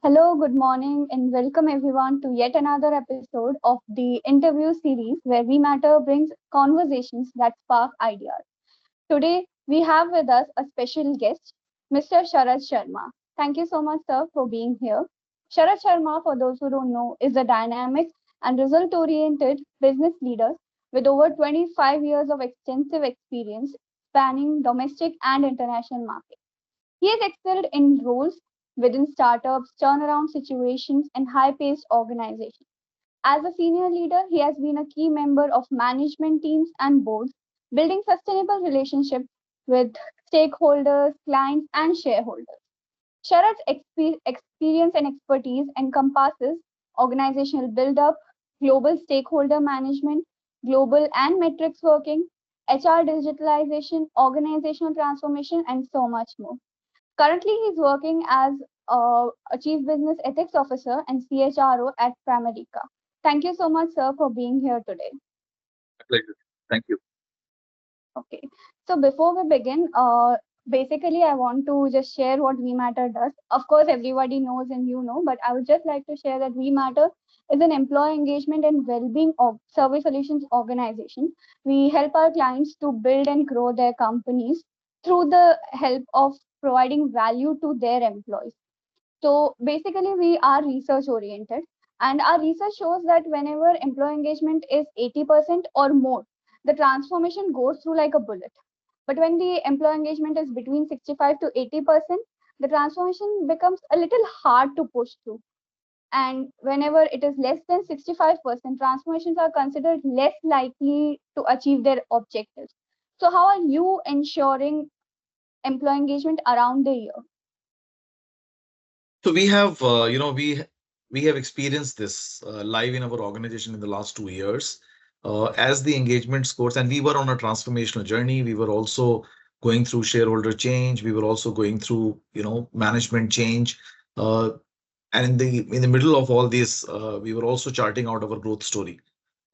Hello, good morning, and welcome everyone to yet another episode of the interview series where We Matter brings conversations that spark ideas. Today, we have with us a special guest, Mr. Sharad Sharma. Thank you so much, sir, for being here. Sharad Sharma, for those who don't know, is a dynamic and result oriented business leader with over 25 years of extensive experience spanning domestic and international markets. He has excelled in roles within startups, turnaround situations, and high paced organizations. As a senior leader, he has been a key member of management teams and boards, building sustainable relationships with stakeholders, clients, and shareholders. Sharad's experience and expertise encompasses organizational build-up, global stakeholder management, global and metrics working, HR digitalization, organizational transformation, and so much more. Currently, he's working as a Chief Business Ethics Officer and CHRO at Pramerica. Thank you so much, sir, for being here today. My pleasure. Thank you. Okay, so before we begin, basically, I want to just share what We Matter does. Of course, everybody knows and you know, but I would just like to share that We Matter is an employee engagement and well-being survey solutions organization. We help our clients to build and grow their companies through the help of providing value to their employees. So basically, we are research oriented, and our research shows that whenever employee engagement is 80% or more, the transformation goes through like a bullet. But when the employee engagement is between 65 to 80%, the transformation becomes a little hard to push through. And whenever it is less than 65%, transformations are considered less likely to achieve their objectives. So, how are you ensuring employee engagement around the year? So we have, we have experienced this live in our organization in the last 2 years. As the engagement scores, and we were on a transformational journey. We were also going through shareholder change. We were also going through, management change. Uh, and in the middle of all this, we were also charting out our growth story.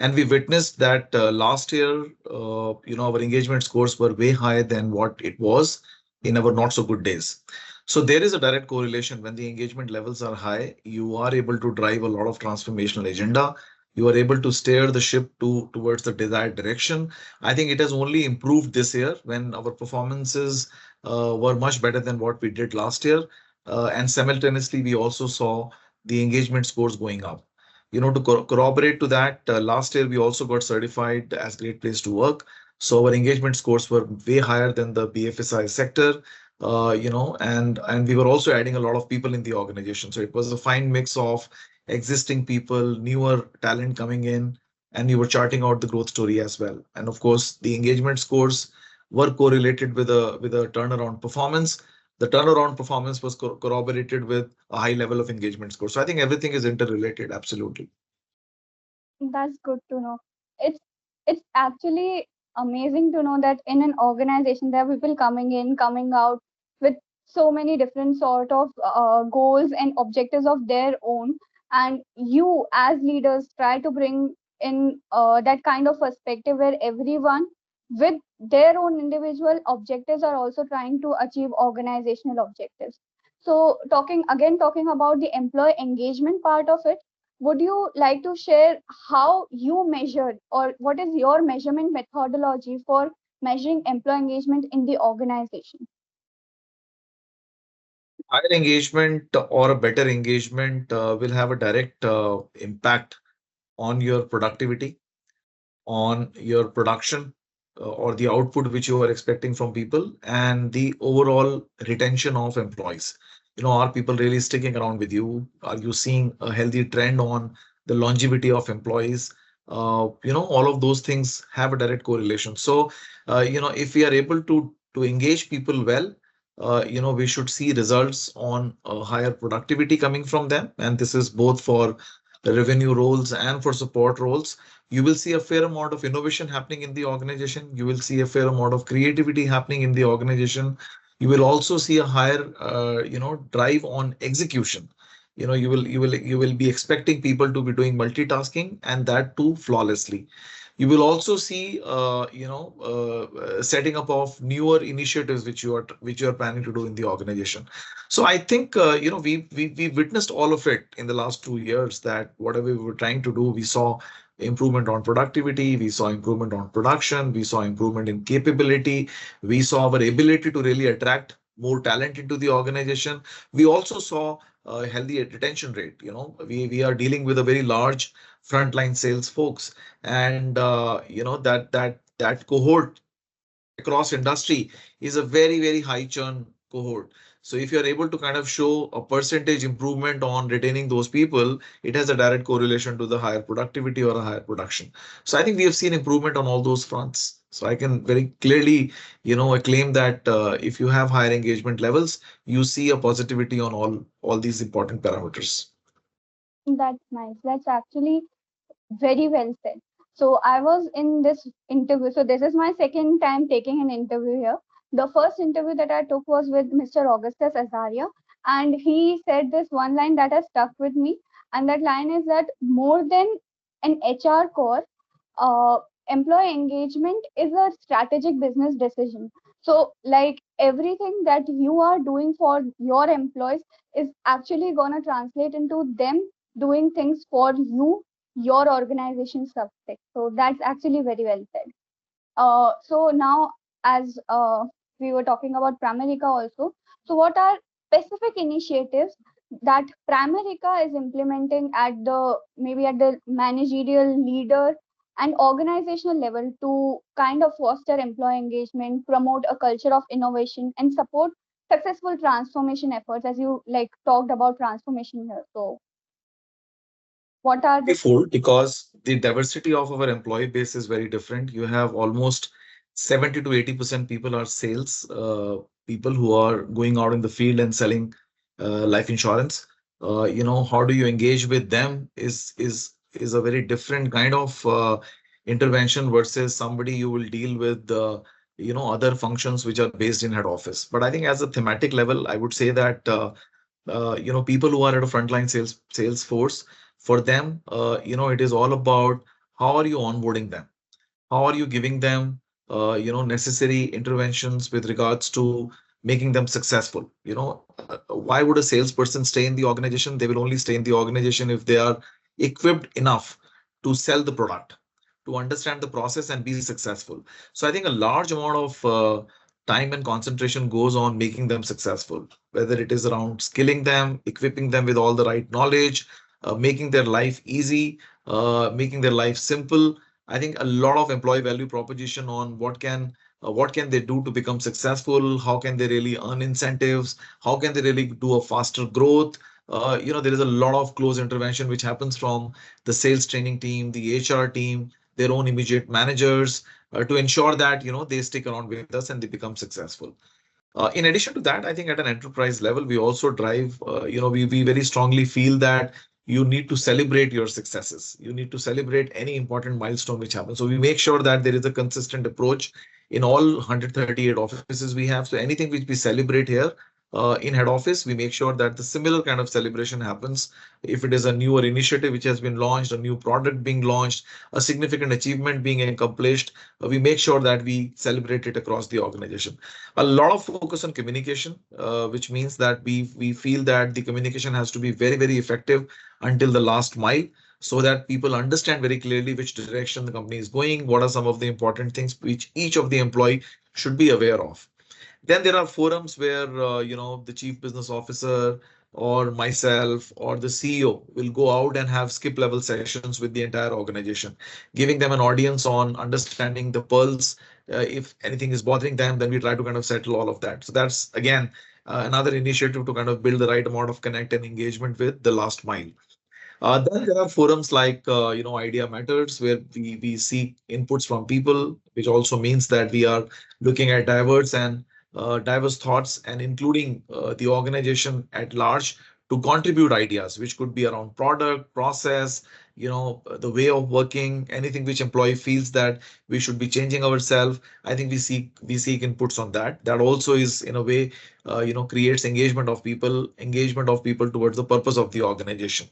And we witnessed that last year, our engagement scores were way higher than what it was in our not so good days. So there is a direct correlation. When the engagement levels are high, you are able to drive a lot of transformational agenda. You are able to steer the ship towards the desired direction. I think it has only improved this year when our performances were much better than what we did last year. And simultaneously, we also saw the engagement scores going up. To corroborate to that, last year we also got certified as Great Place to Work. So our engagement scores were way higher than the BFSI sector. And we were also adding a lot of people in the organization. So it was a fine mix of existing people, newer talent coming in, and we were charting out the growth story as well. And of course, the engagement scores were correlated with a turnaround performance. The turnaround performance was corroborated with a high level of engagement score. So I think everything is interrelated. Absolutely. That's good to know. It's actually amazing to know that in an organization there are people coming in, coming out with so many different sort of goals and objectives of their own, and you as leaders try to bring in that kind of perspective where everyone with their own individual objectives are also trying to achieve organizational objectives. So talking about the employee engagement part of it, would you like to share how you measured or what is your measurement methodology for measuring employee engagement in the organization? Higher engagement or a better engagement will have a direct impact on your productivity, on your production, or the output which you are expecting from people, and the overall retention of employees. Are people really sticking around with you? Are you seeing a healthy trend on the longevity of employees? All of those things have a direct correlation. So, if we are able to engage people well, we should see results on higher productivity coming from them. And this is both for the revenue roles and for support roles. You will see a fair amount of innovation happening in the organization. You will see a fair amount of creativity happening in the organization. You will also see a higher, drive on execution. You will be expecting people to be doing multitasking, and that too flawlessly. You will also see, setting up of newer initiatives which you are planning to do in the organization. So I think we witnessed all of it in the last 2 years, that whatever we were trying to do, we saw improvement on productivity, we saw improvement on production, we saw improvement in capability, we saw our ability to really attract more talent into the organization. We also saw a healthy retention rate. We are dealing with a very large frontline sales folks, and that cohort across industry is a very, very high churn cohort. So if you're able to kind of show a percentage improvement on retaining those people, it has a direct correlation to the higher productivity or a higher production. So I think we have seen improvement on all those fronts. So I can very clearly, claim that if you have higher engagement levels, you see a positivity on all these important parameters. That's nice. That's actually very well said. So I was in this interview. So this is my second time taking an interview here. The first interview that I took was with Mr. Augustus Azaria, and he said this one line that has stuck with me. And that line is that more than an HR core, uh, employee engagement is a strategic business decision. So, like everything that you are doing for your employees is actually going to translate into them doing things for you, your organization's success. So, that's actually very well said. So now, as we were talking about Pramerica also, so what are specific initiatives that Pramerica is implementing at the maybe at the managerial leader and organizational level to kind of foster employee engagement, promote a culture of innovation, and support successful transformation efforts, as you like talked about transformation here. So what are the Fold, because the diversity of our employee base is very different. You have almost 70 to 80% people are sales people who are going out in the field and selling life insurance. How do you engage with them is a very different kind of intervention versus somebody you will deal with other functions which are based in head office. But I think as a thematic level, I would say that people who are at a frontline sales force, for them, it is all about how are you onboarding them, how are you giving them necessary interventions with regards to making them successful. Why would a salesperson stay in the organization? They will only stay in the organization if they are equipped enough to sell the product, to understand the process and be successful. So I think a large amount of time and concentration goes on making them successful, whether it is around skilling them, equipping them with all the right knowledge, making their life easy, making their life simple. I think a lot of employee value proposition on what can they do to become successful, how can they really earn incentives, how can they really do a faster growth. There is a lot of close intervention which happens from the sales training team, the HR team, their own immediate managers, to ensure that they stick around with us and they become successful. In addition to that, I think at an enterprise level, we also drive, we very strongly feel that you need to celebrate your successes. You need to celebrate any important milestone which happens. So we make sure that there is a consistent approach in all 138 offices we have. So anything which we celebrate here in head office, we make sure that the similar kind of celebration happens. If it is a newer initiative which has been launched, a new product being launched, a significant achievement being accomplished, we make sure that we celebrate it across the organization. A lot of focus on communication, which means that we feel that the communication has to be very, very effective until the last mile, so that people understand very clearly which direction the company is going, what are some of the important things which each of the employee should be aware of. Then there are forums where the chief business officer or myself or the CEO will go out and have skip level sessions with the entire organization, giving them an audience on understanding the pulse. If anything is bothering them, then we try to kind of settle all of that. So that's again another initiative to kind of build the right amount of connect and engagement with the last mile. Then there are forums like Idea Matters, where we seek inputs from people, which also means that we are looking at diverse thoughts and including the organization at large to contribute ideas, which could be around product, process, the way of working, anything which employee feels that we should be changing ourselves. I think we seek inputs on that. That also is in a way, creates engagement of people towards the purpose of the organization.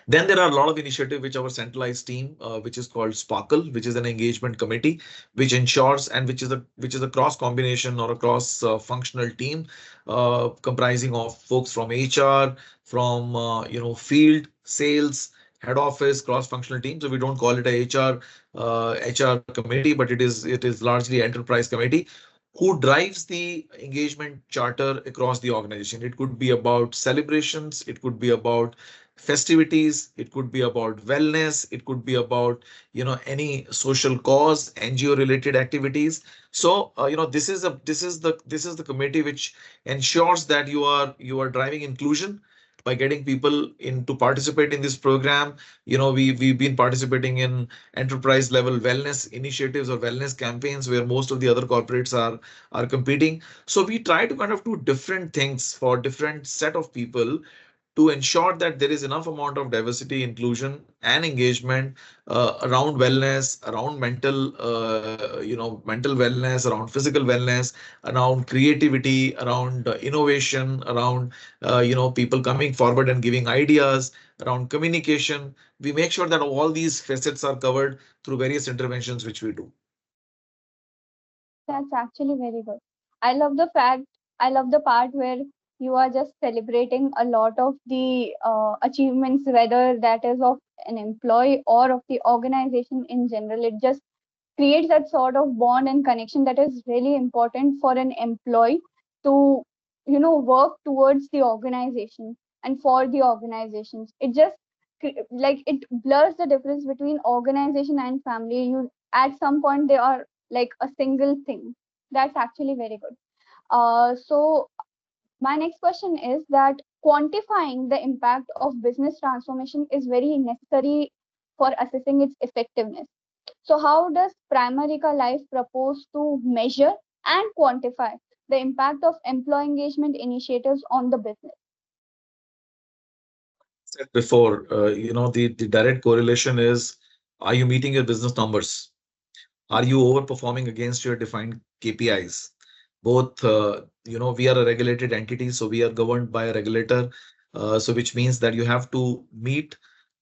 Then there are a lot of initiatives which our centralized team, which is called Sparkle, which is an engagement committee, which ensures and which is a cross combination or a cross functional team, comprising of folks from HR, from field sales, head office, cross functional team. So we don't call it a HR committee, but it is largely enterprise committee who drives the engagement charter across the organization. It could be about celebrations, it could be about festivities, it could be about wellness, it could be about any social cause, NGO related activities. So this is the committee which ensures that you are driving inclusion by getting people in to participate in this program. We've been participating in enterprise level wellness initiatives or wellness campaigns where most of the other corporates are competing. So we try to kind of do different things for different set of people to ensure that there is enough amount of diversity, inclusion, and engagement around wellness, around mental wellness, around physical wellness, around creativity, around innovation, around people coming forward and giving ideas, around communication. We make sure that all these facets are covered through various interventions which we do. That's actually very good. I love the part where you are just celebrating a lot of the achievements, whether that is of an employee or of the organization in general. It just creates that sort of bond and connection that is really important for an employee to work towards the organization and for the organizations. It just like it blurs the difference between organization and family. You at some point they are like a single thing. That's actually very good. So my next question is that quantifying the impact of business transformation is very necessary for assessing its effectiveness. So, how does Pramerica Life propose to measure and quantify the impact of employee engagement initiatives on the business? Said before, the direct correlation is, are you meeting your business numbers? Are you overperforming against your defined KPIs? Both, we are a regulated entity, so we are governed by a regulator. So which means that you have to meet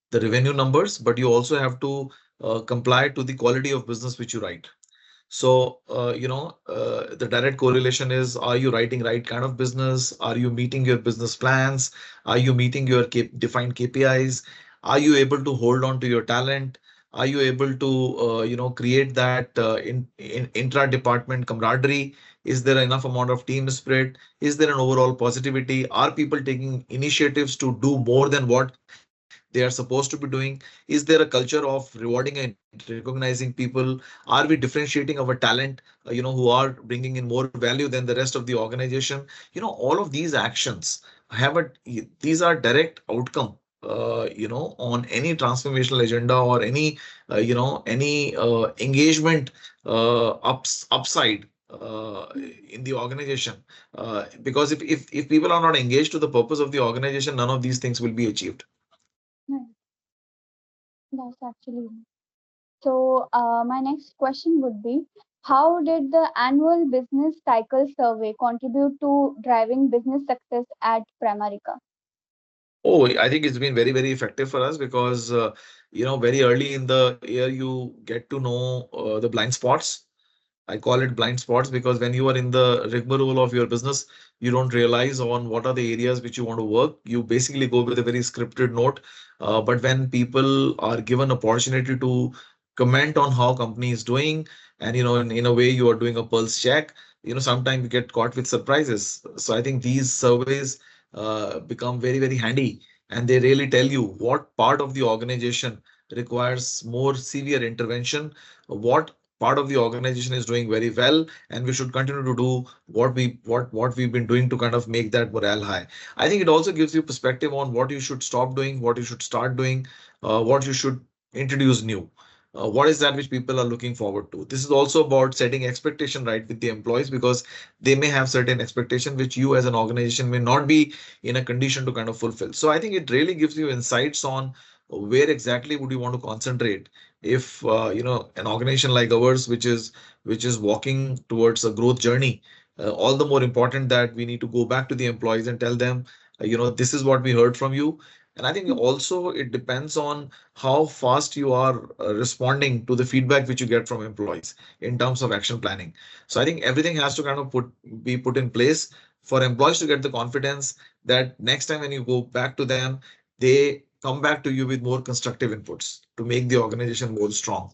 the revenue numbers, but you also have to comply to the quality of business which you write. So, the direct correlation is, are you writing right kind of business? Are you meeting your business plans? Are you meeting your defined KPIs? Are you able to hold on to your talent? Are you able to, create that in intra-department camaraderie? Is there enough amount of team spirit? Is there an overall positivity? Are people taking initiatives to do more than what they are supposed to be doing? Is there a culture of rewarding and recognizing people? Are we differentiating our talent, who are bringing in more value than the rest of the organization? All of these actions these are direct outcome, on any transformational agenda or any engagement upside in the organization. Because if people are not engaged to the purpose of the organization, none of these things will be achieved. Right. That's actually so. My next question would be: how did the annual business cycle survey contribute to driving business success at Pramerica? Oh, I think it's been very, very effective for us because, very early in the year, you get to know the blind spots. I call it blind spots because when you are in the rigmarole of your business, you don't realize on what are the areas which you want to work. You basically go with a very scripted note. But when people are given opportunity to comment on how company is doing, and in a way you are doing a pulse check, sometimes you get caught with surprises. So I think these surveys become very, very handy, and they really tell you what part of the organization requires more severe intervention, what part of the organization is doing very well, and we should continue to do what we've been doing to kind of make that morale high. I think it also gives you perspective on what you should stop doing, what you should start doing, what you should introduce new. What is that which people are looking forward to? This is also about setting expectation right with the employees, because they may have certain expectation which you as an organization may not be in a condition to kind of fulfill. So I think it really gives you insights on where exactly would you want to concentrate if an organization like ours, which is walking towards a growth journey. All the more important that we need to go back to the employees and tell them, this is what we heard from you, And I think also it depends on how fast you are responding to the feedback which you get from employees in terms of action planning. So I think everything has to kind of be put in place for employees to get the confidence that next time when you go back to them, they come back to you with more constructive inputs to make the organization more strong.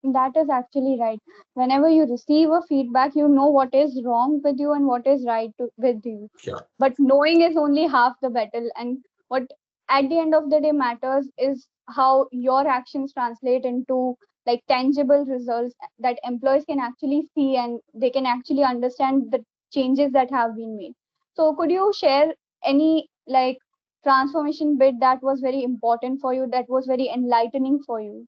That is actually right. Whenever you receive a feedback, you know what is wrong with you and what is right with you. Yeah. But knowing is only half the battle. And what at the end of the day matters is how your actions translate into like tangible results that employees can actually see and they can actually understand the changes that have been made. So could you share any like transformation bit that was very important for you, that was very enlightening for you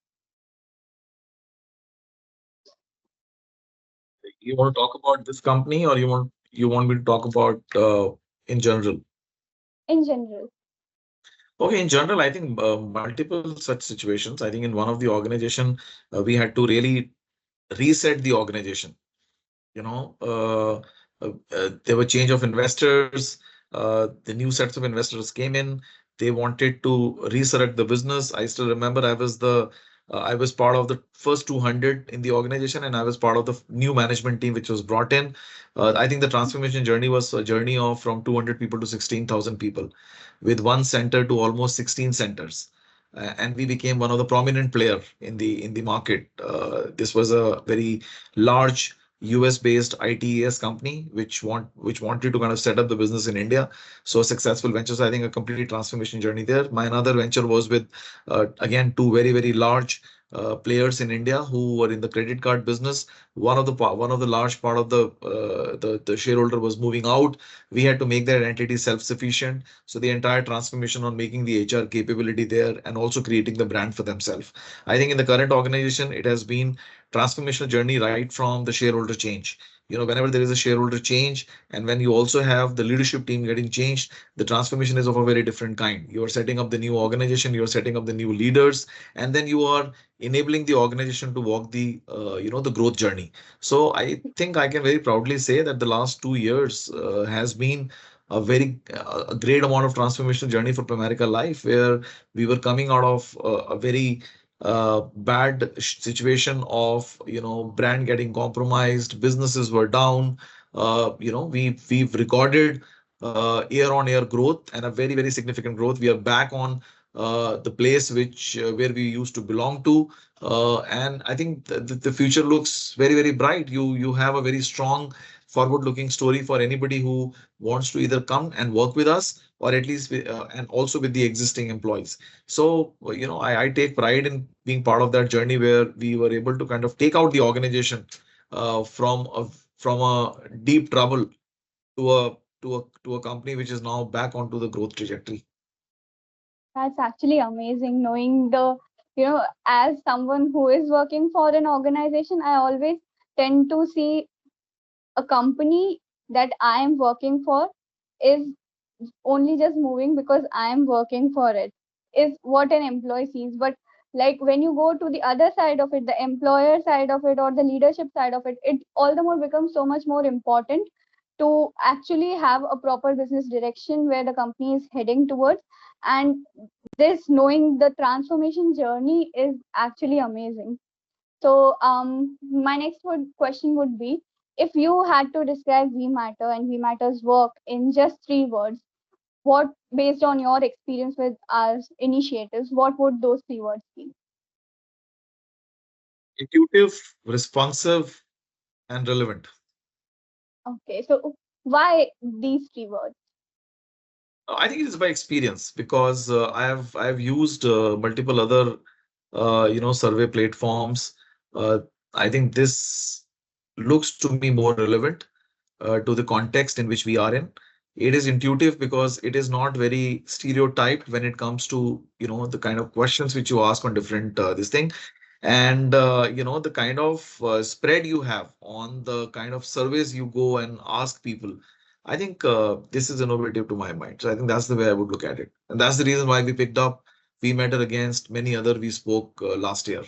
You want to talk about this company, or you want me to talk about in general? in general? Okay, in general, I think multiple such situations. I think in one of the organization, we had to really reset the organization. You know, there were change of investors. The new sets of investors came in. They wanted to resurrect the business. I still remember I was part of the first 200 in the organization, and I was part of the new management team which was brought in. I think the transformation journey was a journey of from 200 people to 16,000 people, with one center to almost 16 centers. And we became one of the prominent player in the market. This was a very large US based ITeS company which wanted to kind of set up the business in India. So a successful venture. So I think a complete transformation journey there. My another venture was with again two very large players in India who were in the credit card business. One of the large part of the shareholder was moving out. We had to make that entity self-sufficient. So the entire transformation on making the HR capability there and also creating the brand for themselves. I think in the current organization, it has been transformational journey right from the shareholder change. Whenever there is a shareholder change and when you also have the leadership team getting changed, the transformation is of a very different kind. You are setting up the new organization, you are setting up the new leaders, and then you are enabling the organization to walk the growth journey. So I think I can very proudly say that the last 2 years has been a great amount of transformational journey for Pramerica Life, where we were coming out of a very bad situation of brand getting compromised, businesses were down. We've recorded year-on-year growth and a very significant growth. We are back on the place which where we used to belong to, and I think the future looks very bright. You have a very strong forward-looking story for anybody who wants to either come and work with us, or at least and also with the existing employees. So, I take pride in being part of that journey where we were able to kind of take out the organization from a deep trouble to a company which is now back onto the growth trajectory. That's actually amazing knowing as someone who is working for an organization, I always tend to see a company that I am working for is only just moving because I am working for it, is what an employee sees. But like when you go to the other side of it, the employer side of it or the leadership side of it, it all the more becomes so much more important to actually have a proper business direction where the company is heading towards. And this knowing the transformation journey is actually amazing. So, my question would be, if you had to describe V Matter and V Matter's work in just 3 words, what, based on your experience with our initiatives, what would those 3 words be? Intuitive, responsive, and relevant. Okay, so why these 3 words? I think it is by experience because I have used multiple other survey platforms. Uh, I think this looks to me more relevant to the context in which we are in. It is intuitive because it is not very stereotyped when it comes to the kind of questions which you ask on different this thing, and the kind of spread you have on the kind of surveys you go and ask people. I think this is innovative to my mind. So I think that's the way I would look at it, and that's the reason why we picked up We Matter against many other we spoke last year.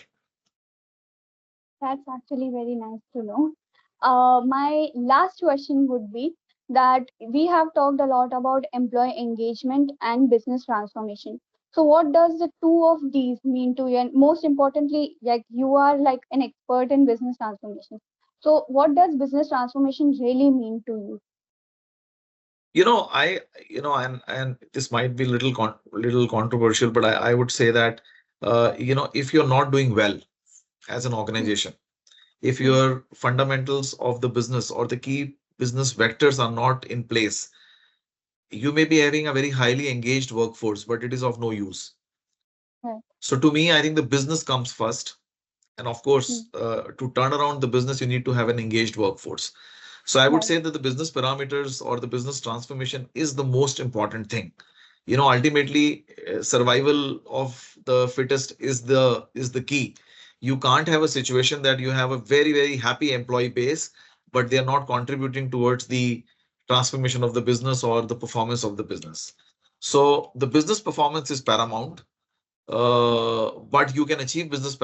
That's actually very nice to know. My last question would be, that we have talked a lot about employee engagement and business transformation. So what does the two of these mean to you? And most importantly, like you are like an expert in business transformation. So what does business transformation really mean to you? I, and this might be little controversial, but I would say that, if you're not doing well as an Hmm, organization, if hmm, your fundamentals of the business or the key business vectors are not in place, you may be having a very highly engaged workforce, but it is of no use. right, So to me, I think the business comes first. And of hmm, course, to turn around the business, you need to have an engaged workforce. So I would right, say that the business parameters or the business transformation is the most important thing. Ultimately, survival of the fittest is the key. You can't have a situation that you have a very, very happy employee base, but they are not contributing towards the transformation of the business or the performance of the business. So the business performance is paramount, but you can achieve business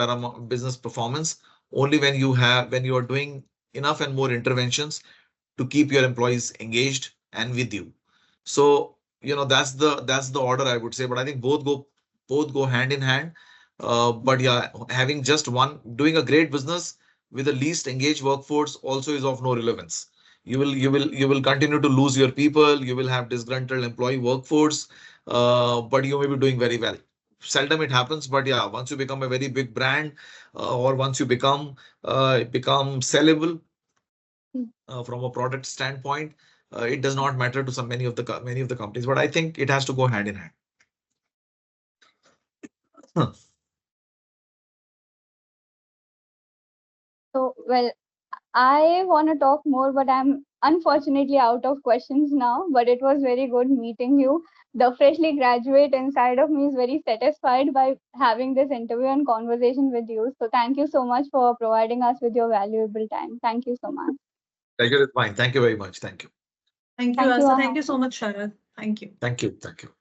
performance only when you are doing enough and more interventions to keep your employees engaged and with you. So that's the order, I would say, but I think both go hand in hand. But yeah, having just one, doing a great business with the least engaged workforce also is of no relevance. You will continue to lose your people, you will have disgruntled employee workforce, but you may be doing very well. Seldom it happens, but yeah, once you become a very big brand, or once you become sellable hmm. from a product standpoint, it does not matter to many of the companies. But I think it has to go hand in hand. Huh. So well, I want to talk more, but I'm unfortunately out of questions now. But it was very good meeting you. The freshly graduate inside of me is very satisfied by having this interview and conversation with you. So thank you so much for providing us with your valuable time. Thank you so much. Pleasure is mine. Thank you very much. Thank you. Thank you, Thank you, Asa. Thank you so Ahad. much, Sharad. Thank you. Thank you. Thank you.